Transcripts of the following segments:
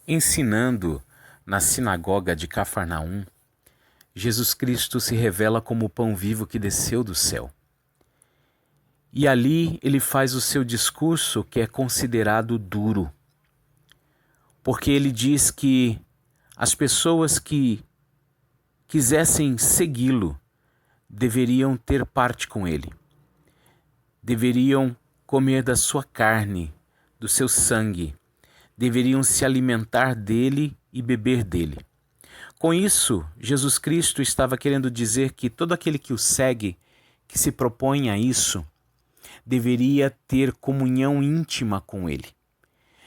Ensinando na sinagoga de Cafarnaum, Jesus Cristo se revela como o pão vivo que desceu do céu. E ali ele faz o seu discurso que é considerado duro, porque ele diz que as pessoas que quisessem segui-lo deveriam ter parte com ele, deveriam comer da sua carne, do seu sangue, deveriam se alimentar dele e beber dele. Com isso, Jesus Cristo estava querendo dizer que todo aquele que o segue, que se propõe a isso, deveria ter comunhão íntima com ele.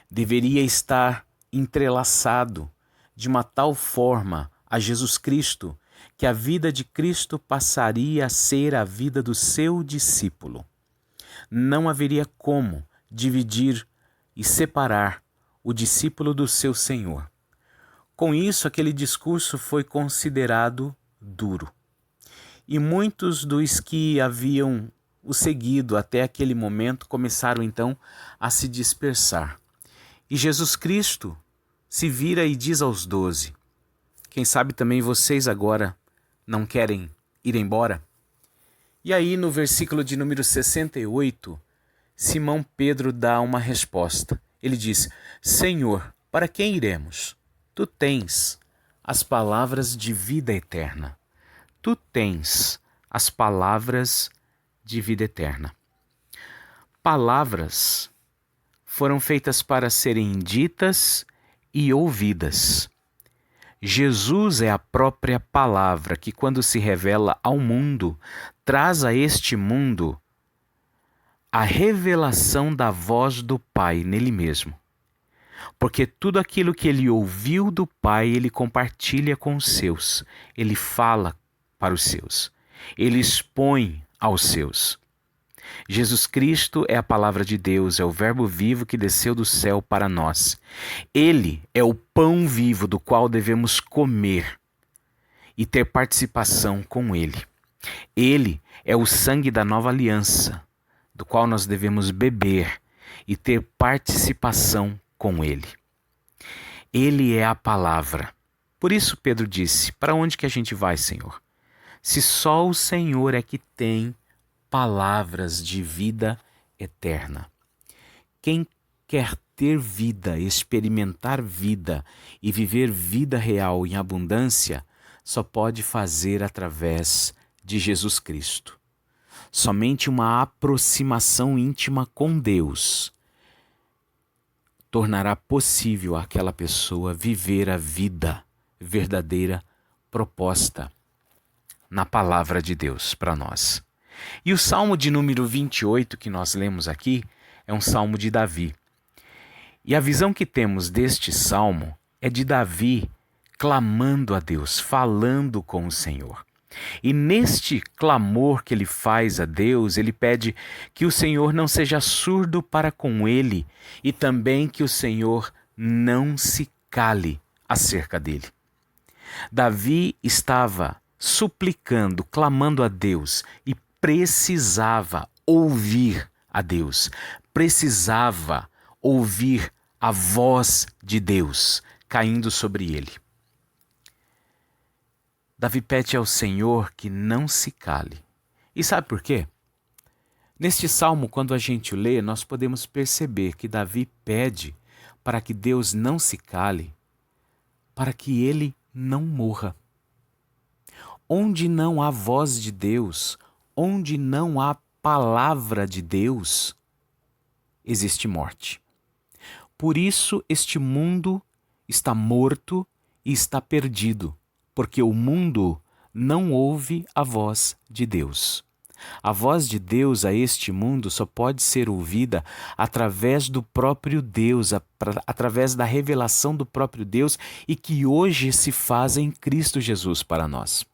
Deveria estar entrelaçado de uma tal forma a Jesus Cristo que a vida de Cristo passaria a ser a vida do seu discípulo. Não haveria como dividir e separar o discípulo do seu Senhor. Com isso, aquele discurso foi considerado duro. E muitos dos que haviam o seguido até aquele momento começaram então a se dispersar. E Jesus Cristo se vira e diz aos 12, quem sabe também vocês agora não querem ir embora? E aí no versículo de número 68, Simão Pedro dá uma resposta. Ele diz, Senhor, para quem iremos? Tu tens as palavras de vida eterna. Tu tens as palavras de vida eterna. Palavras foram feitas para serem ditas e ouvidas. Jesus é a própria palavra que, quando se revela ao mundo, traz a este mundo a revelação da voz do Pai nele mesmo. Porque tudo aquilo que ele ouviu do Pai, ele compartilha com os seus. Ele fala para os seus. Ele expõe aos seus. Jesus Cristo é a palavra de Deus, é o Verbo vivo que desceu do céu para nós. Ele é o pão vivo do qual devemos comer e ter participação com ele. Ele é o sangue da nova aliança, do qual nós devemos beber e ter participação com ele. Ele é a palavra. Por isso Pedro disse, para onde que a gente vai, Senhor? Se só o Senhor é que tem palavras de vida eterna. Quem quer ter vida, experimentar vida e viver vida real em abundância, só pode fazer através de Jesus Cristo. Somente uma aproximação íntima com Deus tornará possível àquela pessoa viver a vida verdadeira proposta na palavra de Deus para nós. E o Salmo de número 28 que nós lemos aqui é um Salmo de Davi. E a visão que temos deste Salmo é de Davi clamando a Deus, falando com o Senhor. E neste clamor que ele faz a Deus, ele pede que o Senhor não seja surdo para com ele e também que o Senhor não se cale acerca dele. Davi estava suplicando, clamando a Deus e precisava ouvir a Deus, precisava ouvir a voz de Deus caindo sobre ele. Davi pede ao Senhor que não se cale. E sabe por quê? Neste salmo, quando a gente lê, nós podemos perceber que Davi pede para que Deus não se cale, para que ele não morra. Onde não há voz de Deus, onde não há palavra de Deus, existe morte. Por isso este mundo está morto e está perdido, porque o mundo não ouve a voz de Deus. A voz de Deus a este mundo só pode ser ouvida através do próprio Deus, através da revelação do próprio Deus e que hoje se faz em Cristo Jesus para nós.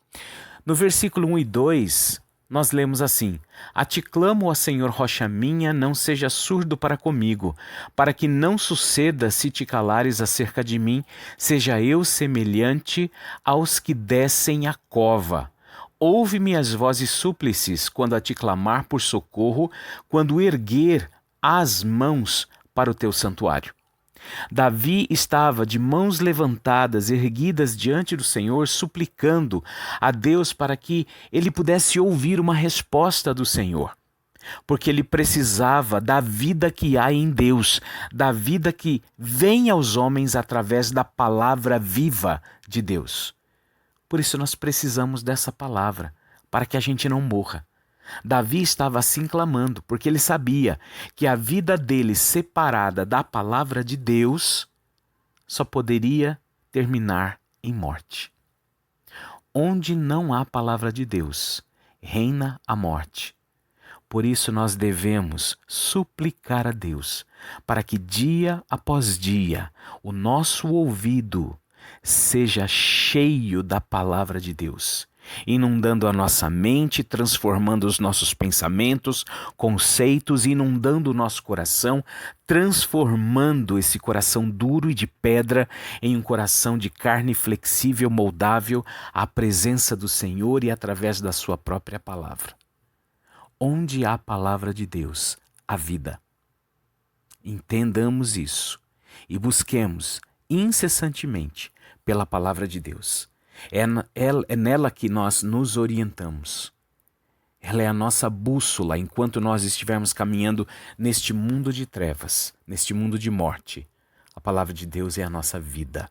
No versículo 1 e 2, nós lemos assim, A ti clamo, ó Senhor, rocha minha, não seja surdo para comigo, para que não suceda se te calares acerca de mim, seja eu semelhante aos que descem a cova. Ouve minhas vozes súplices quando a te clamar por socorro, quando erguer as mãos para o teu santuário. Davi estava de mãos levantadas, erguidas diante do Senhor, suplicando a Deus para que ele pudesse ouvir uma resposta do Senhor. Porque ele precisava da vida que há em Deus, da vida que vem aos homens através da palavra viva de Deus. Por isso nós precisamos dessa palavra, para que a gente não morra. Davi estava assim clamando, porque ele sabia que a vida dele separada da palavra de Deus só poderia terminar em morte. Onde não há palavra de Deus, reina a morte. Por isso nós devemos suplicar a Deus, para que dia após dia o nosso ouvido seja cheio da palavra de Deus, inundando a nossa mente, transformando os nossos pensamentos, conceitos, inundando o nosso coração, transformando esse coração duro e de pedra em um coração de carne flexível, moldável, à presença do Senhor e através da sua própria palavra. Onde há a palavra de Deus, há vida. Entendamos isso e busquemos incessantemente pela palavra de Deus. É nela que nós nos orientamos. Ela é a nossa bússola enquanto nós estivermos caminhando neste mundo de trevas, neste mundo de morte. A palavra de Deus é a nossa vida.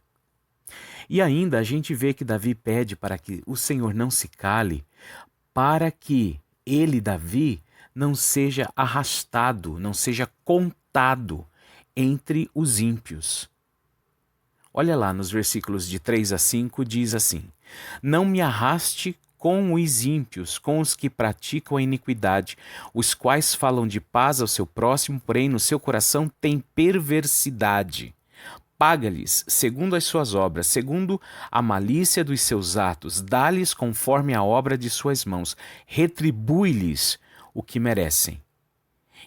E ainda a gente vê que Davi pede para que o Senhor não se cale, para que ele, Davi, não seja arrastado, não seja contado entre os ímpios. Olha lá nos versículos de 3 a 5, diz assim: Não me arraste com os ímpios, com os que praticam a iniquidade, os quais falam de paz ao seu próximo, porém no seu coração tem perversidade. Paga-lhes segundo as suas obras, segundo a malícia dos seus atos, dá-lhes conforme a obra de suas mãos, retribui-lhes o que merecem.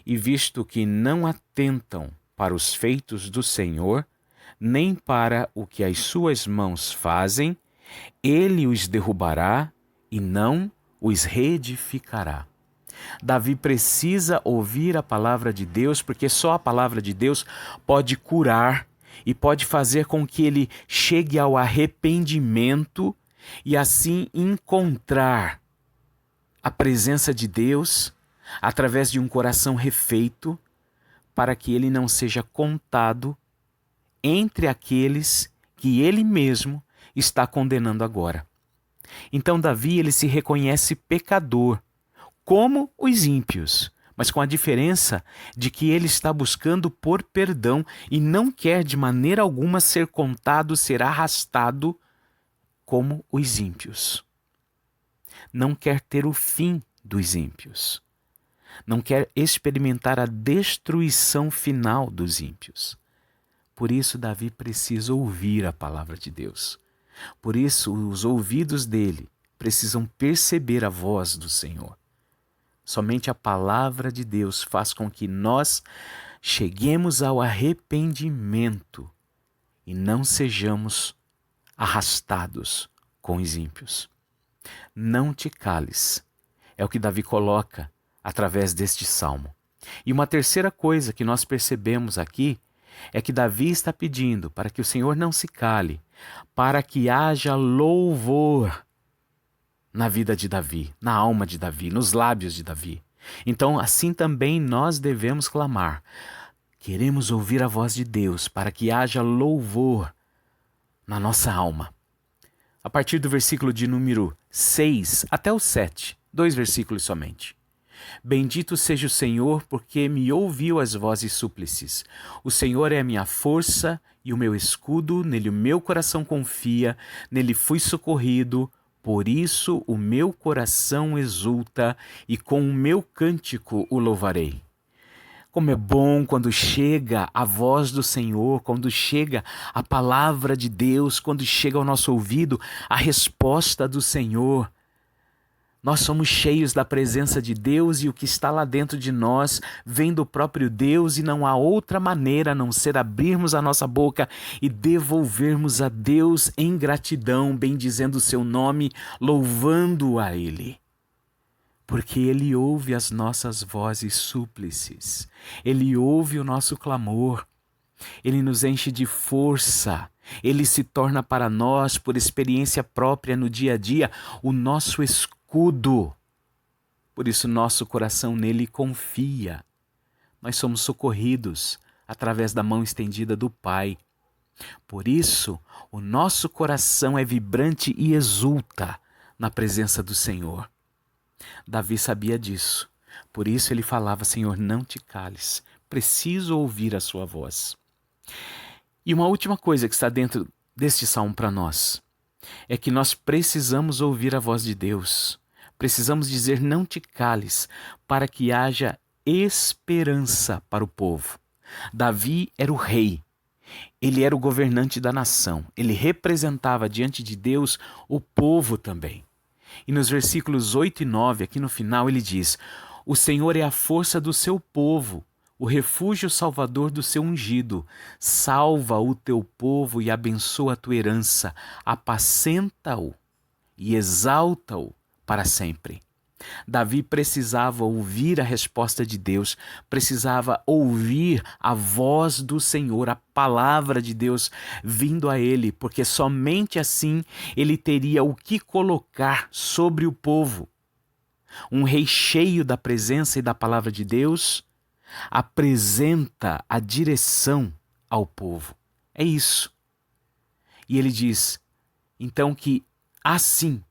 E visto que não atentam para os feitos do Senhor, nem para o que as suas mãos fazem, ele os derrubará e não os reedificará. Davi precisa ouvir a palavra de Deus, porque só a palavra de Deus pode curar e pode fazer com que ele chegue ao arrependimento e assim encontrar a presença de Deus através de um coração refeito, para que ele não seja contado entre aqueles que ele mesmo está condenando agora. Então Davi, ele se reconhece pecador, como os ímpios, mas com a diferença de que ele está buscando por perdão e não quer de maneira alguma ser contado, ser arrastado como os ímpios. Não quer ter o fim dos ímpios. Não quer experimentar a destruição final dos ímpios. Por isso Davi precisa ouvir a palavra de Deus. Por isso os ouvidos dele precisam perceber a voz do Senhor. Somente a palavra de Deus faz com que nós cheguemos ao arrependimento e não sejamos arrastados com os ímpios. Não te cales, é o que Davi coloca através deste salmo. E uma terceira coisa que nós percebemos aqui é que Davi está pedindo para que o Senhor não se cale, para que haja louvor na vida de Davi, na alma de Davi, nos lábios de Davi. Então, assim também nós devemos clamar. Queremos ouvir a voz de Deus para que haja louvor na nossa alma. A partir do versículo de número 6 até o 7, 2 versículos somente. Bendito seja o Senhor, porque me ouviu as vozes súplices. O Senhor é a minha força e o meu escudo, nele o meu coração confia, nele fui socorrido. Por isso o meu coração exulta e com o meu cântico o louvarei. Como é bom quando chega a voz do Senhor, quando chega a palavra de Deus, quando chega ao nosso ouvido a resposta do Senhor. Nós somos cheios da presença de Deus e o que está lá dentro de nós vem do próprio Deus e não há outra maneira a não ser abrirmos a nossa boca e devolvermos a Deus em gratidão, bendizendo o seu nome, louvando a Ele. Porque Ele ouve as nossas vozes súplices, Ele ouve o nosso clamor. Ele nos enche de força. Ele se torna para nós, por experiência própria no dia a dia, o nosso escudo. Por isso nosso coração nele confia. Nós somos socorridos através da mão estendida do Pai. Por isso, o nosso coração é vibrante e exulta na presença do Senhor. Davi sabia disso. Por isso ele falava: Senhor, não te cales. Preciso ouvir a sua voz. E uma última coisa que está dentro deste salmo para nós é que nós precisamos ouvir a voz de Deus. Precisamos dizer: não te cales, para que haja esperança para o povo. Davi era o rei. Ele era o governante da nação. Ele representava diante de Deus o povo também. E nos versículos 8 e 9, aqui no final, ele diz: o Senhor é a força do seu povo, o refúgio salvador do seu ungido. Salva o teu povo e abençoa a tua herança. Apacenta-o e exalta-o para sempre. Davi precisava ouvir a resposta de Deus, precisava ouvir a voz do Senhor, a palavra de Deus vindo a ele, porque somente assim ele teria o que colocar sobre o povo. Um rei cheio da presença e da palavra de Deus apresenta a direção ao povo. É isso. E ele diz, então, que assim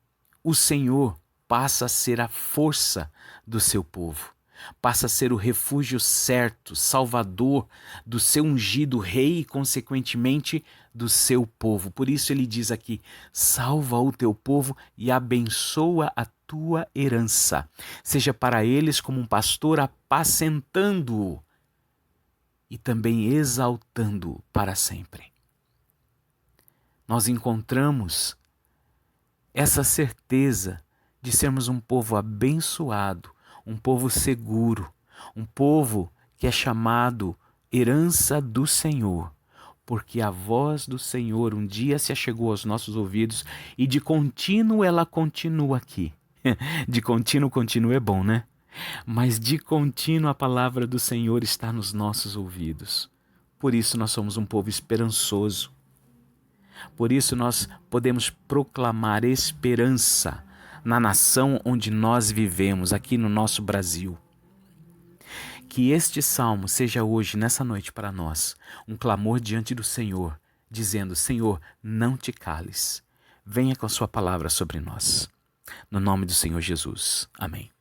o Senhor passa a ser a força do seu povo, passa a ser o refúgio certo, salvador do seu ungido rei e, consequentemente, do seu povo. Por isso ele diz aqui: salva o teu povo e abençoa a tua herança. Seja para eles como um pastor apacentando-o e também exaltando-o para sempre. Nós encontramos essa certeza de sermos um povo abençoado, um povo seguro, um povo que é chamado herança do Senhor, porque a voz do Senhor um dia se achegou aos nossos ouvidos e de contínuo ela continua aqui. De contínuo é bom, né? Mas de contínuo a palavra do Senhor está nos nossos ouvidos. Por isso nós somos um povo esperançoso. Por isso nós podemos proclamar esperança na nação onde nós vivemos, aqui no nosso Brasil. Que este salmo seja hoje, nessa noite, para nós, um clamor diante do Senhor, dizendo: Senhor, não te cales. Venha com a sua palavra sobre nós. No nome do Senhor Jesus. Amém.